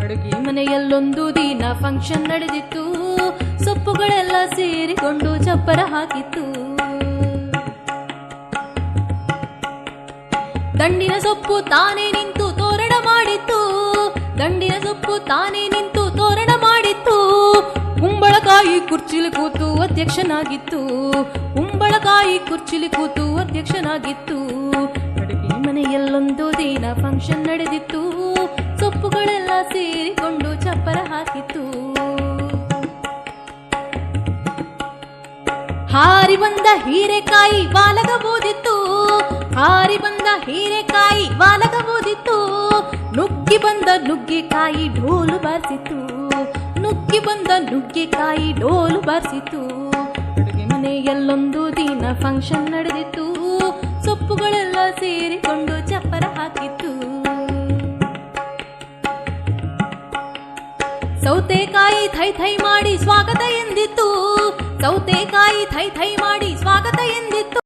ಅಡುಗೆ ಮನೆಯಲ್ಲೊಂದು ದಿನ ಫಂಕ್ಷನ್ ನಡೆದಿತ್ತು. ಸೊಪ್ಪುಗಳೆಲ್ಲ ಸೇರಿಕೊಂಡು ಚಪ್ಪರ ಹಾಕಿತ್ತು. ದಂಡಿನ ಸೊಪ್ಪು ತಾನೇ ನಿಂತು ತೋರಣ ಮಾಡಿತ್ತು. ದಂಡಿನ ಸೊಪ್ಪು ತಾನೇ ನಿಂತು ತೋರಣ ಮಾಡಿತ್ತು. ಕುಂಬಳಕಾಯಿ ಕುರ್ಚಿಲಿ ಕೂತು ಅಧ್ಯಕ್ಷನಾಗಿತ್ತು. ಕುಂಬಳಕಾಯಿ ಕುರ್ಚಿಲಿ ಕೂತು ಅಧ್ಯಕ್ಷನಾಗಿತ್ತು. ಅಡುಗೆ ಮನೆಯಲ್ಲೊಂದು ದಿನ ಫಂಕ್ಷನ್ ನಡೆದಿತ್ತು. ಸೊಪ್ಪುಗಳೆಲ್ಲ ಸೇರಿಕೊಂಡು ಚಪ್ಪರ ಹಾಕಿತ್ತು. ಹಾರಿ ಬಂದ ಹೀರೆಕಾಯಿ ವಾಲಗಬಹುದಿತ್ತು. ಹಾರಿ ಬಂದ ಹೀರೆಕಾಯಿ ವಾಲಗಬಹುದಿತ್ತು. ನುಗ್ಗಿ ಬಂದ ನುಗ್ಗೆಕಾಯಿ ಢೋಲು ಬಾರಿಸಿತು. ನುಗ್ಗಿ ಬಂದ ನುಗ್ಗೆಕಾಯಿ ಢೋಲು ಬಾರಿಸಿತು. ಅಡುಗೆ ಮನೆಯಲ್ಲೊಂದು ದಿನ ಫಂಕ್ಷನ್ ನಡೆದಿತ್ತು. ಸೊಪ್ಪುಗಳೆಲ್ಲ ಸೇರಿಕೊಂಡು ಚಪ್ಪರ ಹಾಕಿತ್ತು. ಸೌತೆಕಾಯಿ ಥೈ ಥೈ ಮಾಡಿ ಸ್ವಾಗತ ಎಂದಿತ್ತು. ಸೌತೆಕಾಯಿ ಥೈ ಥೈ ಮಾಡಿ ಸ್ವಾಗತ ಎಂದಿತ್ತು.